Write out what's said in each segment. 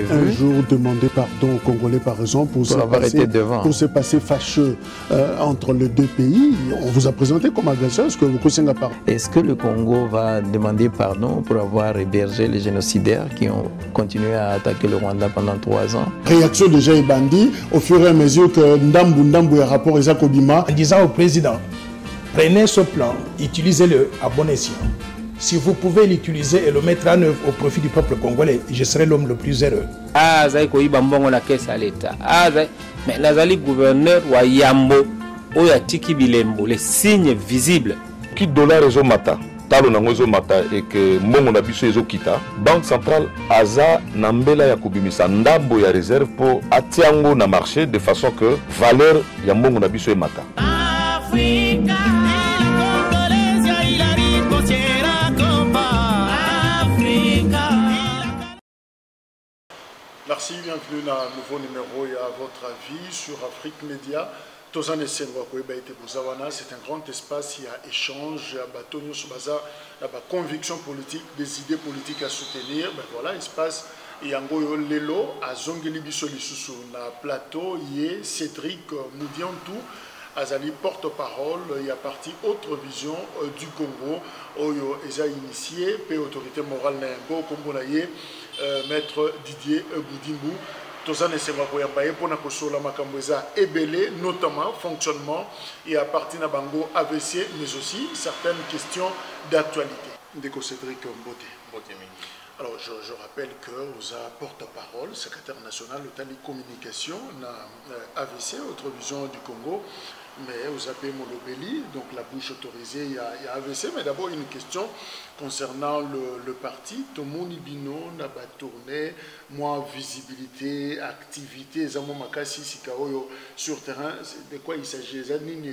Un jour demander pardon aux Congolais par exemple pour se passer fâcheux entre les deux pays. On vous a présenté comme agresseur. Est-ce que le Congo va demander pardon pour avoir hébergé les génocidaires qui ont continué à attaquer le Rwanda pendant 3 ans? Réaction de Jaï Bandi au fur et à mesure que Ndambu est rapport Isaac Obima. En disant au président, prenez ce plan, utilisez-le à bon escient. Si vous pouvez l'utiliser et le mettre en œuvre au profit du peuple congolais, je serai l'homme le plus heureux. Ah, ça y est, la caisse à l'État. Ah, mais Nazali gouverneur wa Yambo, Oyatiki Bilembo, les signes visibles. Qui dollar ezo mata, talo nango ezo mata et que mongo na biso ezo kita. Banque centrale aza nambela ya kubimisa ndambo ya réserve pour atiango na marché de façon que valeur ya mongo na biso e mata. Africa. Merci, bienvenue dans un nouveau numéro et à votre avis sur Afrique Média. C'est un grand espace, il y a échange, il y a conviction politique, des idées politiques à soutenir. Ben voilà, espace, il y a Lelo, à Zongeli Bissolisusu, na plateau, il y a Cédric Moudiantou. Azali porte-parole, il y a parti autre vision du Congo, Oyo Eza initié, paix autorité morale Nengo, Congo Naye, maître Didier Boudimbu, Tozane Sengakoya Baye, Ponakosola Makambweza, Ebele, notamment fonctionnement, et à partir de Bango AVC, mais aussi certaines questions d'actualité. Ndeko Cédric Mbote. Alors, je rappelle que vous avez porte-parole, secrétaire national de télécommunication, AVC, autre vision du Congo, mais vous avez Molobeli, donc la bouche autorisée, il y a AVC, mais d'abord une question concernant le parti, Tomoni Bino, Naba tournée, moi, visibilité, activité, Zamo Makasi, Sikaoyo, sur terrain, de quoi il s'agit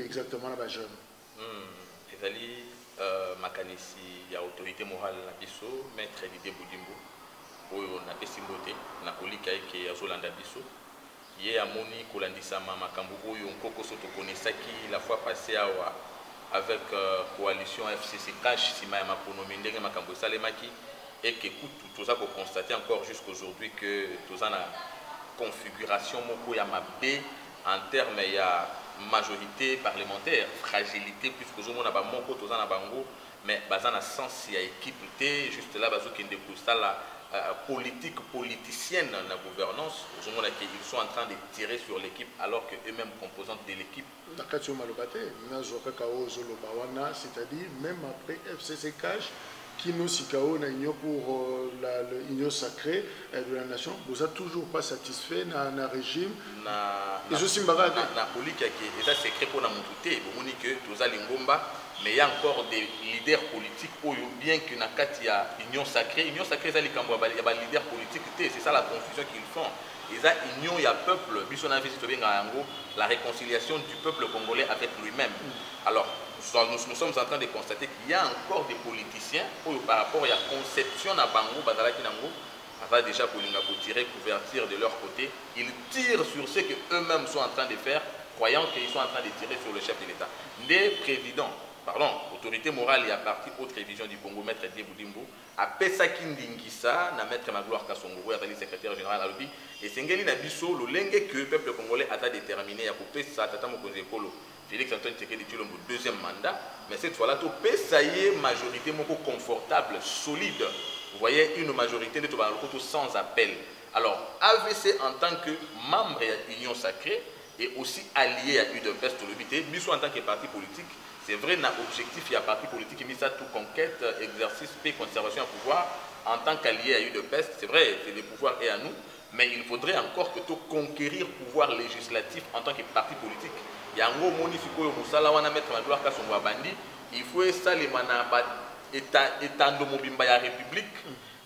exactement là-bas, jeune? Makanisi ya autorité morale na biso maître Didier Boudimbu oyo na pesimbote na kolika eke azolanda biso ye amoni kolandisama makambo oyo nkoko soto konesaki la fois passée awa avec coalition FCC cash sima ya makonomi ndenge makambo esalemaki et que kutu toza ko constater encore jusqu'aujourd'hui que toza na configuration moko ya mabe en termes ya majorité parlementaire, fragilité, puisque nous avons un bango, mais dans un sens, il y a équipe, juste là, la politique politicienne dans la gouvernance, ils sont en train de tirer sur l'équipe alors qu'eux-mêmes composantes de l'équipe. C'est-à-dire, même après FCC Cash, qui nous sikao na union pour l'union sacrée de la nation, vous n'êtes toujours pas satisfait dans un régime na politique et ça c'est secret pour la montée vous montrez que tous les ngomba mais il y a encore des leaders politiques bien que na kati ya union sacrée ça les kambo ya ba leaders politiques c'est ça la confusion qu'ils font et ça union ya peuple biso na visite benga yango la réconciliation du peuple congolais avec lui-même. Alors nous sommes en train de constater qu'il y a encore des politiciens par rapport à la conception na bango bazalaki nango va déjà pour tirer couverture de leur côté, ils tirent sur ce que eux-mêmes sont en train de faire, croyant qu'ils sont en train de tirer sur le chef de l'État. Des présidents, autorité morale et à partir autre vision du Congo, maître Didier Boudimbu, a Pesaki Ndingisa, na maître Magloire Kassongo, le secrétaire général à l'OBI, et Sengeli Nabiso, le lengue que le peuple congolais a déterminé à couper sa tata Mokoze Polo. Félix Antoine Tshisekedi dit le deuxième mandat, mais cette fois-là, tout Pesaye majorité moko confortable, solide. Vous voyez, une majorité de Tobaloko sans appel. Alors, AVC en tant que membre de l'Union sacrée et aussi allié à UDPS Tolobité, Bissou en tant que parti politique, c'est vrai, notre objectif, il y a parti politique qui mis ça tout conquête, exercice, paix, conservation à pouvoir, en tant qu'allié à UDPS, c'est vrai, c'est le pouvoir est à nous, mais il faudrait encore que tout conquérir le pouvoir législatif en tant que parti politique. Il y a un mot monifiko, Moussalawana, mettre ma gloire, Kassongo Bandi, il faut ça les manabat. Étant de Mobimba la République,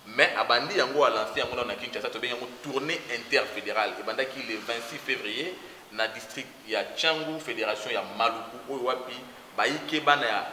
mais Abandi yango a lancé un Kinshasa tournée interfédérale. Et pendant qu'il est le 26 février, dans le district, il y a Tchangou, fédération, il y a Maluku, Owapi, Baïke,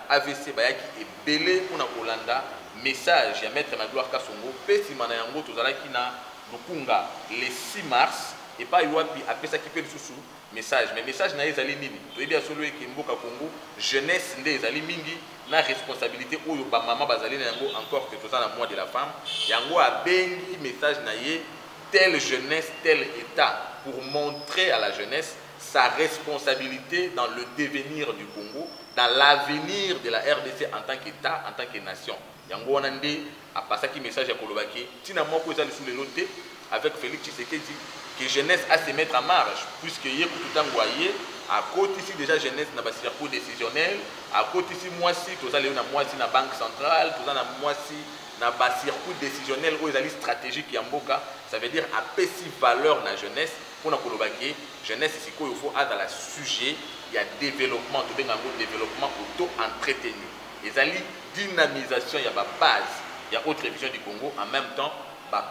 AVC, Bayaki et Belé pour la Kolanda. Message, il y a Maître Magloire Kassongo, Pessimana Yango, Tozala Kina, Lukunga, le 6 mars, et pas Yoapi, après ça qui fait le sous, message mais message na ezali nini toyebi solo eke mboka Congo jeunesse nde ezali mingi na responsabilité oyo ba mama bazali na yango encore que toza na mois de la femme yango abengi message na ye telle jeunesse tel état pour montrer à la jeunesse sa responsabilité dans le devenir du Congo, dans l'avenir de la RDC en tant qu'État, en tant que nation. Yango wana nde a passé qui message à Kolobaki. Tina moko ezali sous les lotés avec Félix Tshisekedi que jeunesse a se mettre en marche puisque yé tout envoyé à côté ici déjà jeunesse na ba circuit décisionnel, à côté ici moi si tozali na moi si na banque centrale, tozali na moi si na ba circuit décisionnel où ezali stratégique ya mboka, ça veut dire apesi valeur na jeunesse. Pour la jeunesse, c'est qu'il faut être dans le sujet, il y a développement, tout le développement auto-entretenu. Il y a dynamisation, il y a la base, il y a autre vision du Congo, en même temps,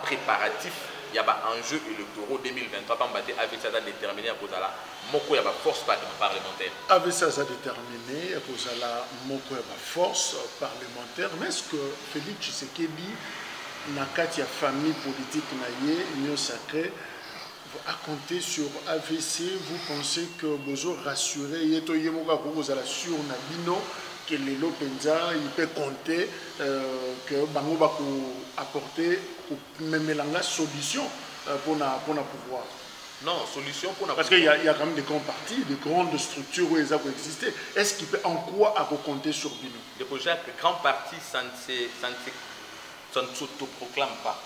préparatif, il y a enjeux électoraux 2023, avec ça déterminé à cause de la moko, il y a force parlementaire. Avec ça déterminé à cause de la moko, il y a force parlementaire. Mais est-ce que Félix Tshisekedi, dans la famille politique, l'Union sacrée, à compter sur AVC, vous pensez que vous rassurez sur Nabino que les Lopenza il peut compter que Bango va apporter même la solution pour pouvoir. Non, solution pour parce qu'il y a quand même des grands partis, des grandes structures où ils ont existé. Est-ce qu'il peut en quoi à compter sur Bino? Le projet que grand parti ça ne s'autoproclame pas.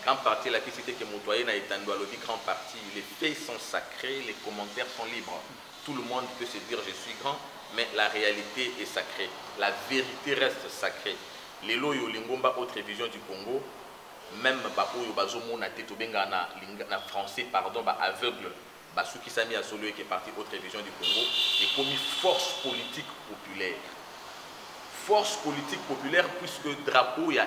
Grand parti, la question que Motoyen a été dit grand parti, les faits sont sacrés, les commentaires sont libres. Tout le monde peut se dire je suis grand, mais la réalité est sacrée. La vérité reste sacrée. Les lois Lingomba, autre vision du Congo, même Baoyo Bazomo na Tetobenga na français, pardon, aveugle, ceux qui s'est mis à Solo qui est parti autre vision du Congo, et commis force politique populaire. Force politique populaire, puisque drapeau, il y a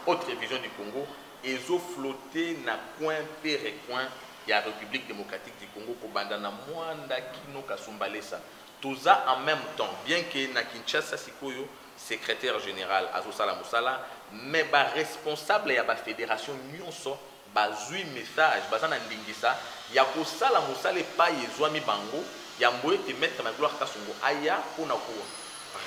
autre vision du Congo. Et ils ont flotté na coin père coin il y a République démocratique du Congo pour bandana mwanda kino kasumbalesa tout ça en même temps bien que na Kinshasa sikoyo secrétaire général Azosala Musala mais ba responsable ya ba fédération nyonso bazui message bazana ndingisa ya ko sala musala pa yezwami bango ya mboye te mettre na gloire kasongo aya pona ko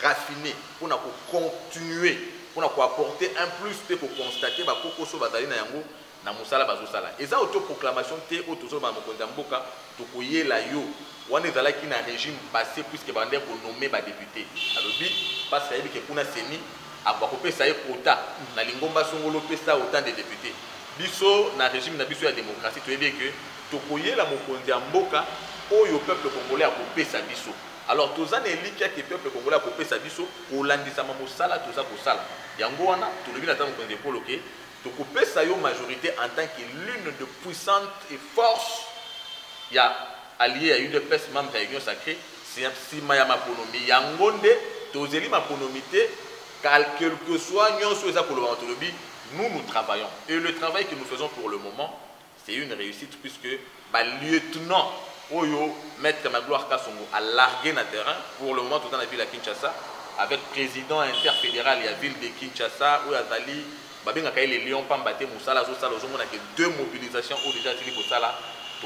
raffiner pona ko continuer pour apporter un plus pour constater que Kokoso bazali na yango na musala bazosala eza autoproclamation te autoso ba mokonza mboka tokoye la yo wana ezala ki na régime passé puisque bande ko nommer ba député alobi parce que kuna seni akwa kopesa ye quota na lingomba songolo pesa autant de députés biso na régime na biso ya démocratie toyebi que tokoye la mokonza mboka oyo peuple congolais akopesa biso. Alors, tous les gens qui peuple congolais a coupé sa biso, au landisama mosala, tout ça pour ça. Yango wana, tout le monde attend qu'on dépose ok. De couper sa majorité en tant que l'une de puissante et force. Il y a allié à une peste membre de l'Union sacrée. C'est un sima maponomi. Yangonde, tous les maponomité, quel que soit nous travaillons. Et le travail que nous faisons pour le moment, c'est une réussite puisque le lieutenant Oyo, maître Magloire Kassongo, a largué le terrain. Pour le moment, tout dans la ville de Kinshasa, avec le président interfédéral de la ville de Kinshasa, où Azali, les Lions Pambate, Moussala, Zosala, on a que 2 mobilisations au déjà dit pour ça là.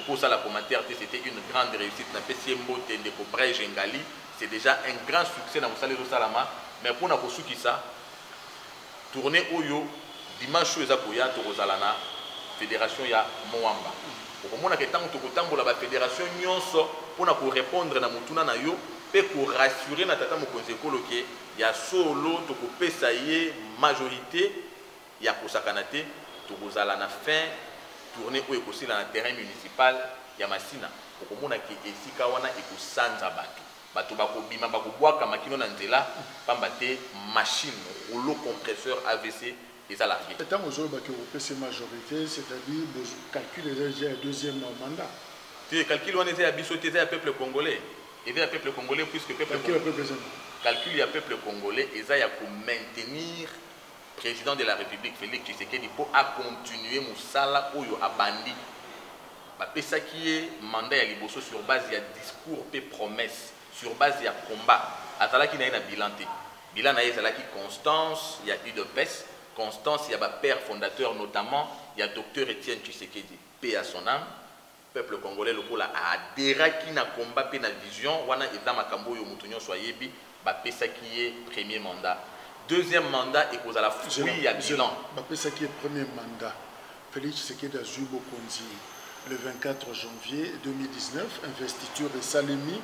Pour ça, la commentaire, c'était une grande réussite. C'est déjà un grand succès dans Moussala Zosalama. Mais pour nous, qui ça, tourner Oyo, dimanche, Zakoya, Torozalana, fédération ya Moamba. Pour moi, la fédération pour répondre à mutuna na yo et pour rassurer na tata mokonzekolo que il y a solo to kopesa ye majorité ya kosakanate to kozala na fin tourner au ekosi na terrain municipal ya Masina pour mona ke esika wana ekosanza bato bakobima bakobwaka makino na nzela pamba te machine rouleau compresseur AVC. Étant aujourd'hui que c'est majorité, c'est-à-dire calculer déjà le deuxième mandat. Tu calcules on était à bisoter le peuple congolais. Et le peuple congolais puisque le peuple calcule le peuple congolais et ça il y a pour maintenir le président de la République Félix Tshisekedi pour continuer Moussala Oyo Abandi. Ça qui est mandat à liboso sur base il y a discours et promesses, sur base il y a combat. Atala qui n'a un bilan. Bilan n'a pas qui constance, il y a eu de peste. Constance, il y a un père fondateur notamment, il y a docteur Étienne Tshisekedi, paix à son âme, peuple congolais lokola adhéraki na combat pe na vision wana eza makambo yo mutu nyonso ayebi bapesaki ye premier mandat. Deuxième mandat ekozala fruit ya bilan. Bapesaki ye premier mandat. Félix Tshisekedi azwi bokonzi le 24 janvier 2019, investiture de Salemi.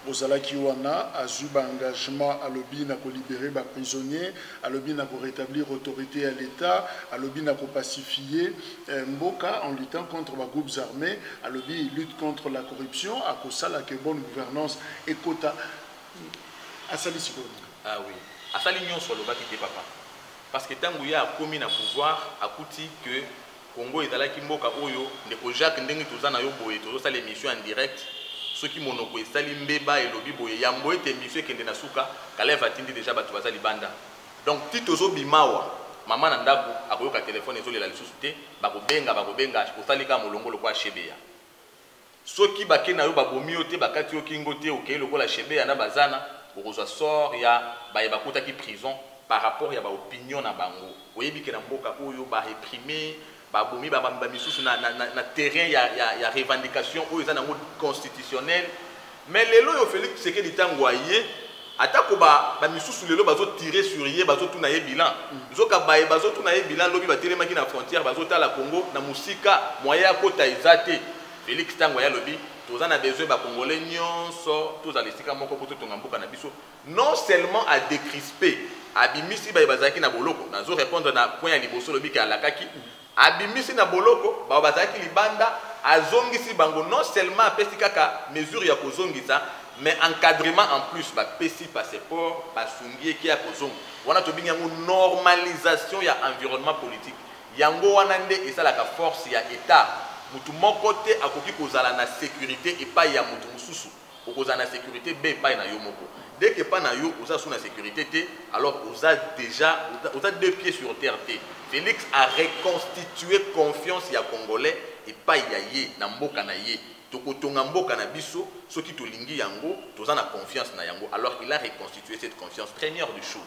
Ozalaki wana azwi ba engagement alobi na ko libérer ba prisonniers, alobi na ko rétablir autorité à l'État, alobi na ko pacifier mboka en luttant contre les groupes armés, alobi lutte contre la corruption, à kosala que bonne gouvernance et quota asali sikoni. Ah oui, asali nyonso lobaki te papa. Parce que tangu ya komi na pouvoir akuti que Congo ezalaki mboka oyo ndeko Jacques ndenge tozana yo boye tozosala émission en direct. Ceux qui monoko esali mbeba elobi boye yambo ete émission kende na suka kaleva tindi déjà batu bazali banda. Donc ti tozo bimawa mama na ndako akoyoka téléphone ezolela lisusu te bakobenga kosalika molongo lokwa shebeya. Soki bakena yo babomi yo te bakati yo kingo te okei lokola shebeya na bazana okozwa sort ya bayeba kotaki prison par rapport ya ba opinion na bango. Oyebi ke na mboka oyo ba réprimer babomi ba misusu na terrain ya revendication oyo eza nango constitutionnel. Mais lelo yo Félix Tshisekedi tango aye atako ba misusu lelo bazo tirer sur ye bazo tuna ye bilan. Zoka baye bazo tuna ye bilan lobi batelemaki na frontière bazo tala Congo na musika moya kota ezate. Félix tango ya lobi tozana besoin ba congolais nyonso tozala esika moko ko tonga mboka na biso non seulement à décrisper abimisi ba bazaki na boloko nazo répondre na point ya liboso lobi ka alakaki abimisi na boloko ba bazaki libanda azongisi bango non seulement apesi kaka mesure ya kozongisa mais encadrement en plus ba pesi passeport ba sungie ki ya kozonga wana to binyango normalisation ya environnement politique yango wana nde esalaka force ya état mutu moko te akoki kozala na sécurité epai ya mutu mususu okozala na sécurité be epai na yo moko dès que pas na yo oza sous la sécurité te alors oza déjà oza deux pieds sur terre te. Félix a reconstitué confiance ya congolais epai ya ye na mboka na ye tokotonga mboka na biso soki tolingi yango toza na confiance na yango alors il a reconstitué cette confiance. Première des choses.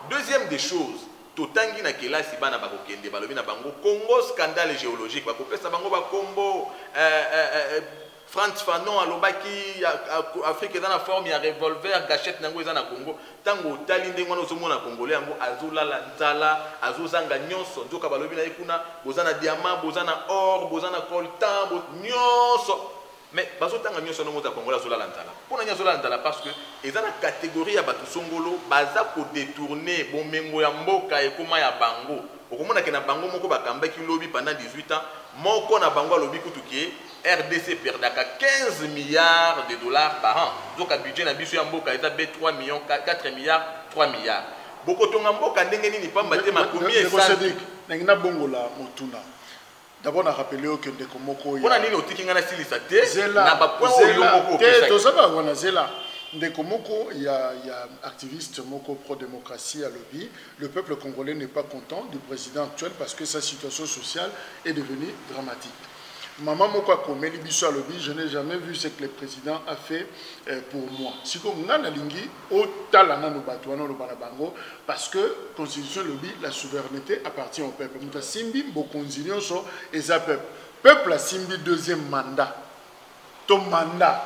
Deuxième des choses, totangi na kelasi bana bakokende balobi na bango Congo scandale géologique bakopesa bango bakombo France Fanon alobaki Afrique dans la forme ya revolver gâchette nango eza na Congo tango tali ndenge wana ozomona congolais yango azolala nzala azozanga nyonso nzoka balobi na ekuna bozana diamant bozana or bozana coltan nyonso mais bazotanga nyonso no mota congolais azolala nzala pona nyonso azolala nzala parce que eza na catégorie ya batu songolo baza ko détourner bomengo ya mboka ekoma ya bango okomona ke na bango moko bakambaki lobi pendant 18 ans moko na bango alobi kutuki RDC perdaka 15 milliards de dollars par an. Donc le budget na biso ya mboka eza 3 millions 4 milliards 3 milliards. Bokotonga mboka ndenge nini pamba te makomi esadi ngina bongola motuna. D'abord na rappeler que ndeko moko ya. Ona nini otiki ngana silisa te na ba point oyo moko te tozaba wana zela. Ndeko moko ya activiste moko pro-démocratie à lobby. Le peuple congolais n'est pas content du président actuel parce que sa situation sociale est devenue dramatique. Maman moko komeli biso à lobby, je n'ai jamais vu ce que le président a fait pour moi. Si comme ngana lingi otala na no bato wana lo bana bango parce que constitution lobby la souveraineté appartient au peuple. Muta simbi bokonzi nyonso eza peuple. Peuple a simbi deuxième mandat. To mandat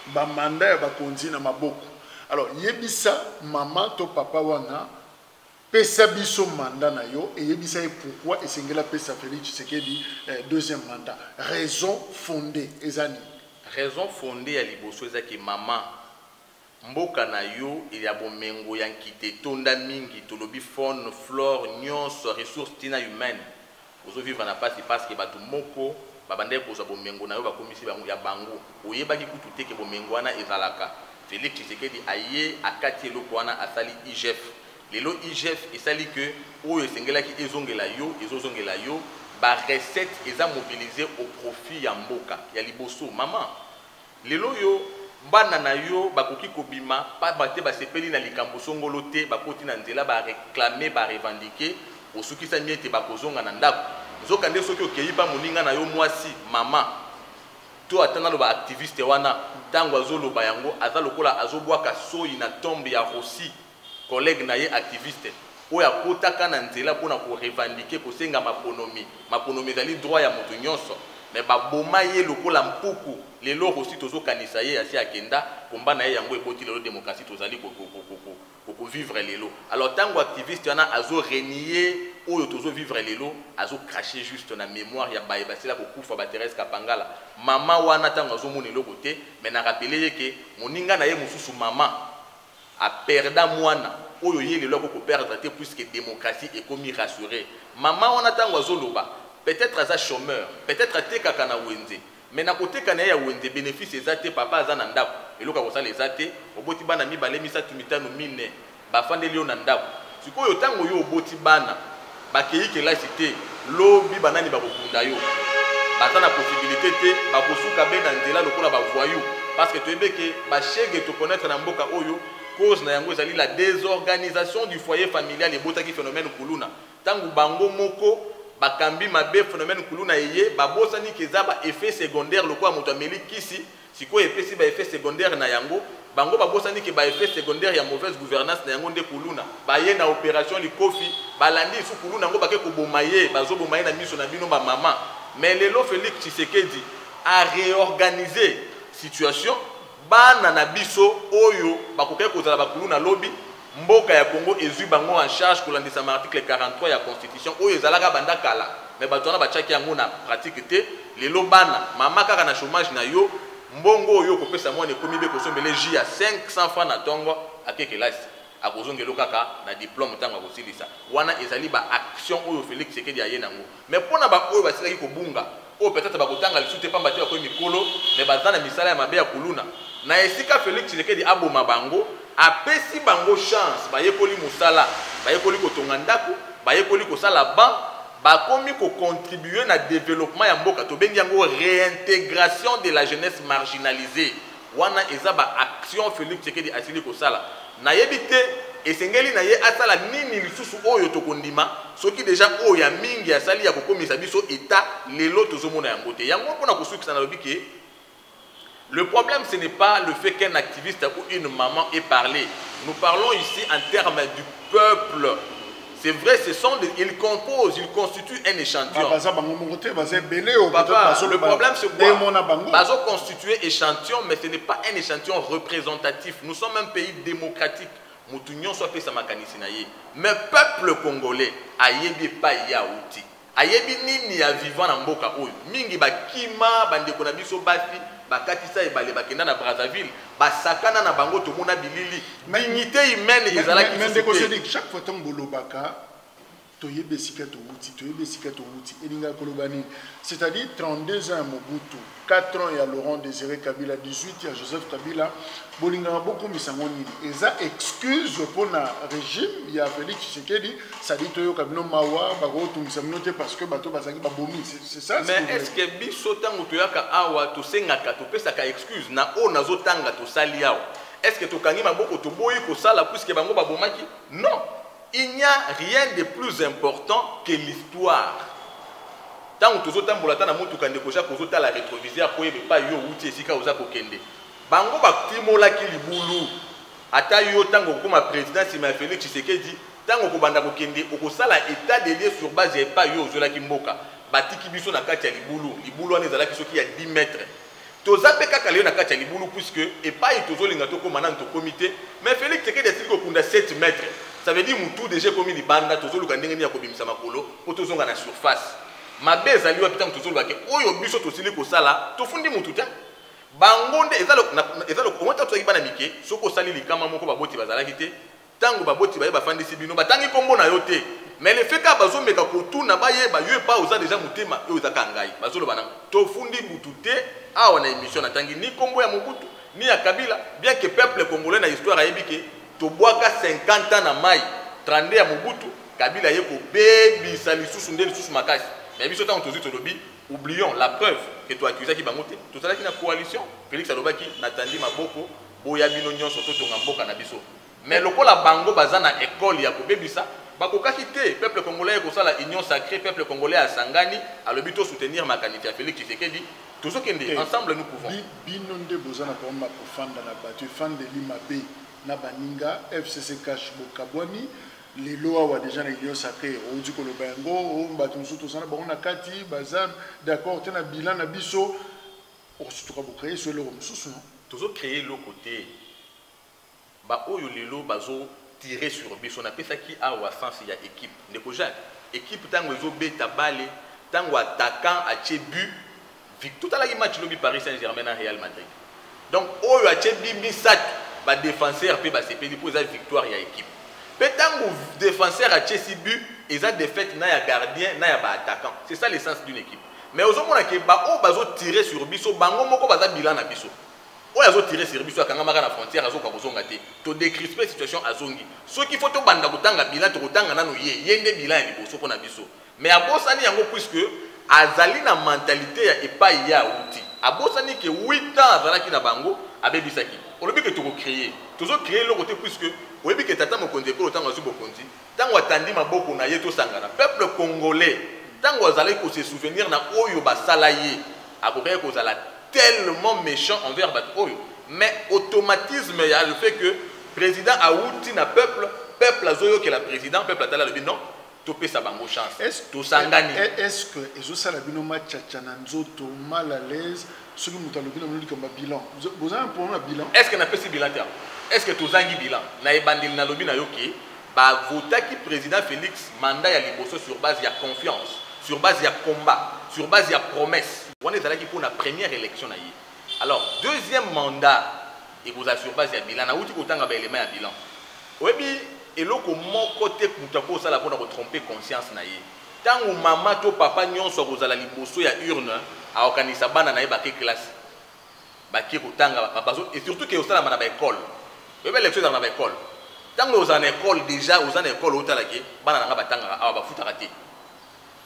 ba mandat ba konzi na maboko. Alors yebisa maman to papa wana pesa biso mandat na yo et yebisa pourquoi esengela pesa Félix Tshisekedi deuxième mandat. Raison fondée ezani. Raison fondée ya liboso ezaki maman mboka na yo il y a bomengo ya nkite tonda mingi tolobi faune flore nyonso ressources tina humaine ozo vivre na pasi parce que batu moko babande ko za bomengo na yo bakomisi bango ya bango oyebaki kutu te ke bomengo wana ezalaka. Félix Tshisekedi aye akati eloko wana asali IGF. Lelo IGF esali que oyo esengelaki ezongela yo ba recette eza mobilisée au profit ya mboka ya liboso maman lelo yo bana na yo bakoki kobima pa bate basepeli na likambo songolo te bakoti na nzela ba réclamer ba revendiquer osukisa miete bakozonga na ndako zoka nde soki okei pa moninga na yo mwasi maman to atana lo ba activiste wana tango azoloba yango aza lokola azobwaka soyi na tombe ya Rossi collègue na ye activiste oya kotaka na nzela pona ko revendiquer ko senga maponomi ezali droit ya moto nyonso mais baboma ye lokola mpuku lelo aussi tozo kanisa ye asi akenda komba na ye yango eboti lelo démocratie tozali ko vivre lelo. Alors tango activiste yana azo renier oyo tozo vivre lelo azo cracher juste na mémoire ya baye basila ko kufa ba Thérèse Kapangala mama wana tango azo moni lelo côté mais na rappeler que moninga na ye mususu mama a perda mwana oyo ye lelo ko perdre te puisque démocratie est comme rassurée mama wana tango azo loba peut-être aza chômeur peut-être atekaka na wenze mais na koteka na ya wenze bénéfice ezate papa aza na ndako eloka kosala ezate oboti bana mibale misatu mitano mine bafandeli yo na ndako sikoyo tango yo oboti bana bakei kelasi te lobi banani bakokunda yo baza na possibilité te bakosuka be na nzela lokola bavoyou parce que toyebe ke bashege tokonaître na mboka oyo cause na yango ezali la désorganisation du foyer familial ebotaki phénomène kuluna tango bango moko bakambi mabe phénomène kuluna eye babosani keza ba effet secondaire lokola moto ameli kisi sikoyo epesi ba effet secondaire na yango bango babosani ke ba effet secondaire ya mauvaise gouvernance na yango nde kuluna baye na opération likofi balandi su kuluna ngo bake ko bomaye bazoboma na miso na bino ba mama mais lelo Félix Tshisekedi a réorganisé situation bana na biso oyo bakoke kozala bakuluna lobby mboka ya Congo ezui bango en charge kolandisa article 43 ya constitution oyo ezalaka banda kala mais bato wana bachaki yango na pratique te lelo bana mama kaka na chômage na yo mbongo oyo kopesa mwana ekomi be kosombele ji ya 500 francs na tongo akekelasi akozongelo kaka na diplôme tango akosilisa wana ezali ba action oyo Félix Tshisekedi aye nango mais pona ba oyo basilaki kobunga oyo peut-être bakotanga lisute pamba te bakoyi mikolo mais bazana misala ya mabe ya kuluna na esika Félix Tshisekedi aboma bango apesi bango chance bayekoli musala bayekoli kotonga ndako bayekoli kosala ban bakomi ko contribuer na développement ya mboka tobengi yango réintégration de la jeunesse marginalisée wana eza ba action Félix Tshisekedi asili kosala na yebite esengeli na ye asala nini lisusu oyo tokondima soki déjà oyo ya mingi asali ya kokomisa biso état lelo tozomona yango te yango pona kosukisa na lobiki. Le problème, ce n'est pas le fait qu'un activiste ou une maman ait parlé. Nous parlons ici en termes du peuple. C'est vrai, ils composent, ils constituent un échantillon. Papa, le problème, c'est quoi? Ils ont constitué échantillon, mais ce n'est pas un échantillon représentatif. Nous sommes un pays démocratique. Moutunion soit fait sa makanisinaye. Mais peuple congolais, ayebi pas yaouti. Ayebi nini ya vivant na mboka oyo. Mingi bakima, bandeko na biso bafi. Bakatisa ebale bakenda na Brazzaville basakana na bango tomona bilili dignité humaine ezalaki chaque fois tant bolobaka toyebesika touti elinga kolobani c'est-à-dire 32 ans à Mobutu 4 ans à Laurent Désiré Kabila 18 à Joseph Kabila bolinga beaucoup misangoni eza excuse pour na régime ya Félix Tshisekedi ça dit toyo kabino mawa bako tumsamnote parce que bato bazaki babomi c'est ça. Mais est-ce que biso tango toyaka awa to sengaka to pesa ka excuse na o nazotanga to sali awa est-ce que to kangi maboko to boyi ko sala puisque bango babomaki? Non. Il n'y a rien de plus important que l'histoire. Tant que tu as un peu la rétroviseur, tu pas yo outi esika oza kokende. Bango baktimola ki libulu. Ata yo tango comme président Sima Félix Tshisekedi, tango ko banda kokende okosala état des lieux sur base ya pas yo ozola ki mboka. Batiki biso na kati ya libulu. Libulu wana ezala kiso ki ya 10 mètres. Tozape kaka leo na kati ya libulu puisque et pas itozolinga to komana to comité, mais Félix Tshisekedi asili ko kunda 7 mètres. Ça veut dire que tout déjà comme il banda tozo luka ndenge ni ya kobimisa makolo po tozonga na surface mabe ezali wa pitango tozo luka ke oyo biso tosili ko sala tofundi mutu ta bangonde ezalo ko mota toyi bana mike soko sali likama moko baboti bazalaki te tango baboti baye bafandisi bino batangi kombo na yo te mais le fait ka bazomeka ko tuna baye ba yo pa oza déjà mutema yo ezaka ngai bazolo bana tofundi mutu te awa na émission na tangi ni kombo ya Mobutu ni ya Kabila bien que peuple congolais na histoire ayebiki toboaka 50 ans na mai 32 ya Mobutu Kabila yeko bebisa lisusu nde lisusu makasi mais biso tango tozi tolobi oublions la preuve que tu accuses ki bango te tozalaki na coalition Félix alobaki natandi maboko boya bino nyonso totonga mboka na biso mais lokola bango baza na école ya kobebisa bakokaki te peuple congolais ko sala union sacrée peuple congolais asangani alobi to soutenir makanisi ya Félix Tshisekedi tozokende ensemble nous pouvons bino nde bozana ko ma profanda na batu fan de l'Imabe na baninga FCC Cash Bokabwani les lois déjà dans l'union sacrée on dit que le bengo on va tout ça on a kati bazam d'accord tu as bilan na biso on se trouve créer sur le ressources toujours créer le côté ba oyo lelo bazo tirer sur biso na pesa qui a wa sens il y a équipe ndeko Jacques équipe tango ezo beta balé tango attaquant a tchebu tout à la match lobby Paris Saint-Germain à Real Madrid donc oyo a tchebi misat ba défenseur pe ba CPD pour la victoire il y a équipe peut-être défenseur a tché but et ça défaite na ya gardien na ya ba attaquant c'est ça l'essence d'une équipe mais aux hommes qui ba bazo tirer sur biso bango moko baza bilan na biso o yazo tirer sur biso akanga maka na frontière azo ka bozonga te to décrisper situation azongi ce qu'il faut to banda kutanga bilan to kutanga nanu yende bilan ni boso pona biso mais abosani yango puisque azali na mentalité ya epai ya outi abosani que 8 ans azalaki na bango abebisaki olobi que to créer toujours créer le côté puisque oyebi que tata mokonzi ko tango azu bokonzi tango atandi maboko na ye to sangana peuple congolais tango azali ko se souvenir na oyo basala ye akoka ko zala tellement méchant envers bat oyo mais automatisme il y a le fait que président aouti na peuple azoyo que la président peuple atala le non topé sa bango chance to sangani est-ce que ezo sala bino match chana nzoto mal à l'aise ce que mutalo bino muli comme bilan vous avez un problème bilan est-ce que na pesi bilan ta est-ce que tozangi bilan na ebandil na lobi na yoki ba votaki président Félix mandat ya liboso sur base ya confiance sur base ya combat sur base ya promesse on est allé pour la première élection na yi alors deuxième mandat et vous sur base ya bilan na outi kotanga ba élément ya bilan oyebi eloko moko te mutako sala pona ko tromper conscience na yi tango mama to papa nyonso kozala liboso ya urne a okanisa bana na ye ba ke classe ba ke kotanga bazo et surtout que osala na ba école oyebi élection dans la école tango aux en école déjà aux en école otalaki bana nga batanga awa bafutaka te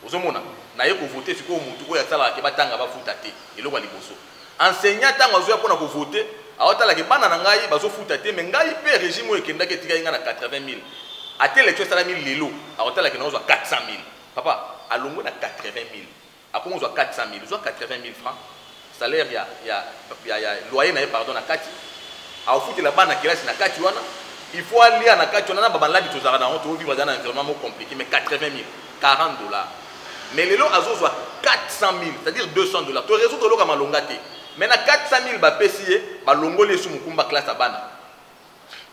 ozomona na ye ko voter siko mutu ko ya tsala ke batanga bafuta te eloko liboso enseignant tango azoya pona ko voter aotalaki bana na ngai bazofuta te mais ngai pe régime o ekendaki etika inga na 80 000 ate élection sala 1000 lelo aotalaki na ozwa 400 000 papa alongo na 80 000 akomo ozwa 400 000 ozwa 80 000 francs salaire ya loyer na ye pardon na kati aofutela bana kelasi na kati wana il faut aller à la carte on a babalabi tozara na on vivre dans un environnement compliqué mais 80 000 40 $. Mais les lots azo 400 000 c'est-à-dire 200 $. Tu résoudre le comme longate. Mais na 400 000 ba pesier ba longole sous mukumba classe à bana.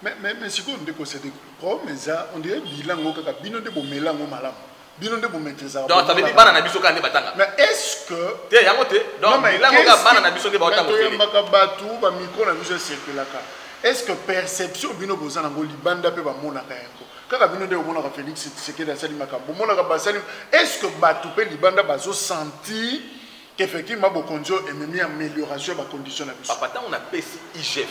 Mais si on dit que c'est des problèmes on dirait bilan kaka bino de bomelango malam. Bino de bo maîtriser. Donc ça veut dire bana na biso ka ne batanga. Mais est-ce que te yango te donc bilan ka bana na biso ke ba otanga tele. Mbaka batu ba micro na biso circuler ka. Est-ce que perception bino boza nango libanda pe ba mona ka yango kaka bino de mona ka Félix Tshisekedi asali makambo mona ka basali est-ce que batu pe libanda bazo sentir qu'effectivement bokonzo ememi amélioration ba condition na biso papa tant on a pesi IGF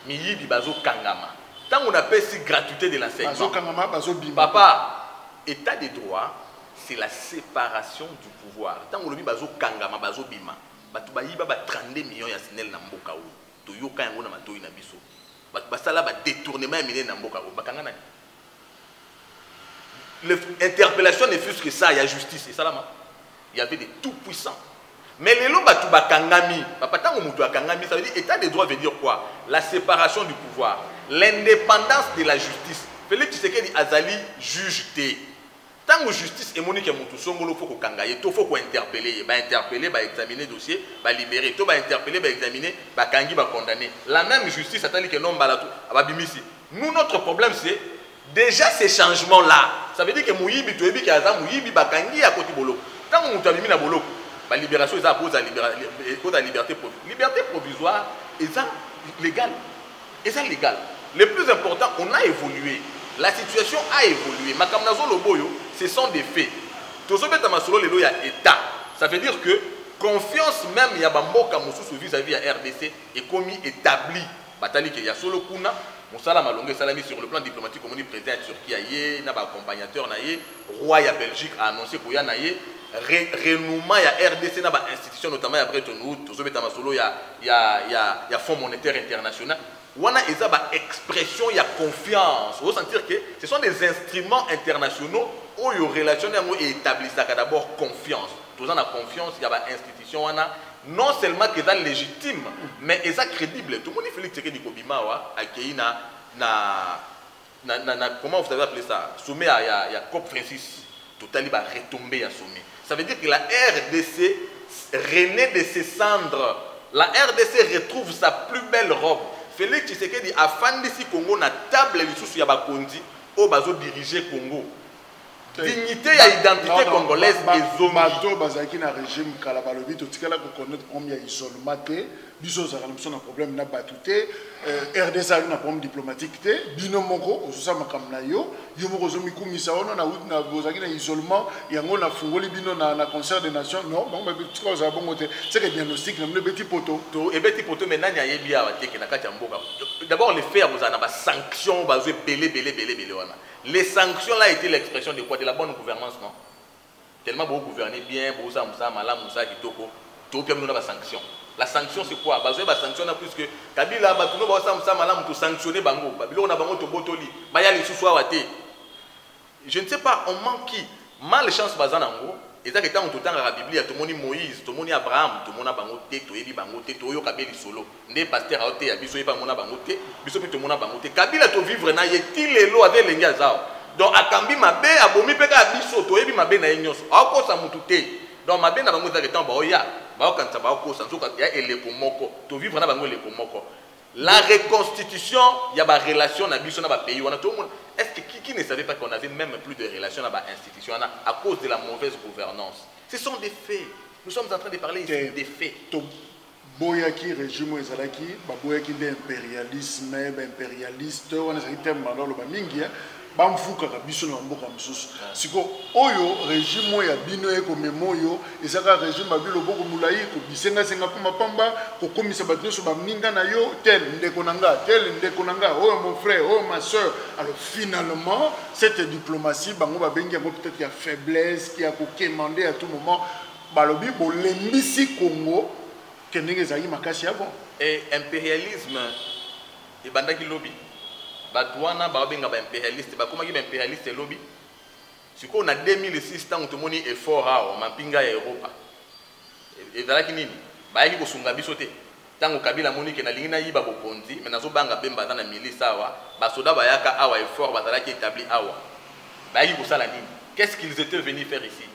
miyibi bazo kangama tant on a pesi gratuité de l'enseignement bazo kangama bazo bima papa état de droit c'est la séparation du pouvoir tant on lobi bazo kangama bazo bima batu ba yiba ba 32 millions ya SNEL na mboka o yoka yango na matoyi na biso basala ba détournement ya minene na mboka bakanga nani l'interpellation ne fût que ça il y a justice et ça là il y avait des tout puissants mais les lots batu bakangami papa tango mutu akangami ça veut dire état de droit veut dire quoi la séparation du pouvoir l'indépendance de la justice Félix Tshisekedi azali juge te tango justice et monique mutu songolo faut ko kangaye to faut ko interpeller ba interpeller ba examiner dossier ba libérer to ba interpeller ba examiner ba kangi ba condamner la même justice atali que non balatu ababimisi nous notre problème c'est déjà ces changements là ça veut dire que muyibi to ebi ki aza muyibi ba kangi ya koti bolo tango mutu abimi na bolo ba libération eza cause à liberté provisoire eza légal le plus important on a évolué. La situation a évolué. Makamnazo Loboyo, ce sont des faits. Tozobeta masolo lelo ya état. Ça veut dire que confiance même ya bamboka mosusu vis-à-vis ya RDC est commis établi. Batali ke ya solo kuna musala malonge salami sur le plan diplomatique comme on dit président Turquie aye na ba accompagnateur na ye roi ya Belgique a annoncé ko ya na ye renouement ya RDC na ba institution notamment ya Bretton Woods tozobeta masolo ya Fonds monétaire international. Wana eza ba expression ya confiance. Vous sentir que ce sont des instruments internationaux où il y a relation établi d'abord confiance. Tous en a confiance, il y a ba institution wana non seulement que c'est légitime mais c'est crédible. Tout le monde Félix Tshisekedi Kobima wa akei na comment vous avez appelé ça, sommet il y a COP 26, total il va retomber à sommet. Ça veut dire que la RDC renaît de ses cendres. La RDC retrouve sa plus belle robe. Félix Tshisekedi a fandi si Congo na table lisusu ya bakonzi o bazo diriger Congo. Dignité et identité congolaise ezongi. Bato bazaki na régime kala balobi to tikala ko connaître combien isolement te biso za na problème na batuté RDC a na problème diplomatique te bino moko osusa makamna yo moko zo mikumisa ono na bozaki na isolement yango na fungoli bino na concert des nations non bon ba tiko za bongo te c'est que diagnostic na mne beti poto to e beti poto mais nani ayebi awa te ke na kati ya mboka. D'abord les faire vous na ba sanctions bazo belé wana. Les sanctions là étaient l'expression de quoi? De la bonne gouvernance, non? Tellement vous gouvernez bien, vous avez Moussa Kitoko, tout le monde a des sanctions. La sanction c'est quoi? Vous avez des sanctions plus que Kabila, vous avez sanctionné Bango, Babylone a Bango to Botoli, Bayali Sousouawate. Je ne sais pas, on manque qui? Malchance Bazanango, et ça qui est en tout temps dans la Bible, tout le monde Moïse, tout le monde Abraham, tout le monde a Bango, tout le monde a Bango, Kabeli Solo, né pasteur à Oté, Abisso pas mon Bango, Bisso tout le monde a Bango, Kabila to vivre na yeti les lois avec les Ngazao. Donc Akambi Mabe, Abomi Peka Abisso, Toebi Mabe na Ignos, Oko Samutute. Donc Mabe na Bango Zaketan Baoya, Baokanta Baoko, Sansoka, ya Elekomoko, to vivre na Bango Elekomoko. La reconstitution, il y a des relations dans le pays. Est-ce que qui ne savait pas qu'on avait même plus de relations dans l'institution à cause de la mauvaise gouvernance? Ce sont des faits. Nous sommes en train de parler ici des faits. Boyaki régime ezalaki baboyaki de impérialisme impérialiste on a dit thème dans le bamingi bamfuka biso na mboka msusu siko oyo régime ya bino eko memoyo ezaka régime babilo boko mulai ko bisenga senga pamba pamba ko komisa bato so baminga na yo tel ndeko nanga oh mon frère oh ma soeur. Alors finalement cette diplomatie bango babengi yango peut-être ya faiblesse qui a ko quémander à tout moment balobi bo lembisi Congo. Et impérialisme et bandaki lobby batouana babenga ba impérialiste ba comment impérialiste lobby siko na 2006 tant tout moni effort a mapinga ya Europa et dalaki nini bayaki ko sunga bisote tango Kabila moni ke na lingina yiba bokonzi mais nazo banga bemba na milice awa ba soda bayaka awa effort bazalaki établi awa bayaki ko sala nini? Qu'est-ce qu'ils étaient venus faire ici?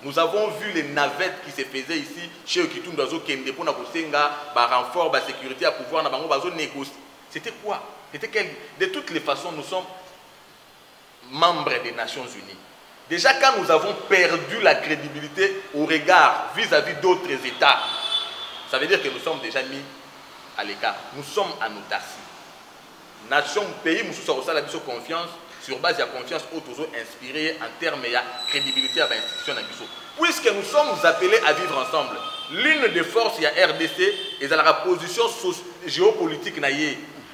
Nous avons vu les navettes qui se faisaient ici chez Okitum Dazo Kende pour Nakosenga, renfort, sécurité à pouvoir, négocier. C'était quoi? C'était quel? De toutes les façons, nous sommes membres des Nations Unies. Déjà, quand nous avons perdu la crédibilité au regard vis-à-vis d'autres États, ça veut dire que nous sommes déjà mis à l'écart. Nous sommes en autarcie. Nation, pays, nous sommes la confiance. Sur base de la confiance autour inspirée en termes de crédibilité à l'institution. Puisque nous sommes appelés à vivre ensemble, l'une des forces de la RDC est dans la position géopolitique.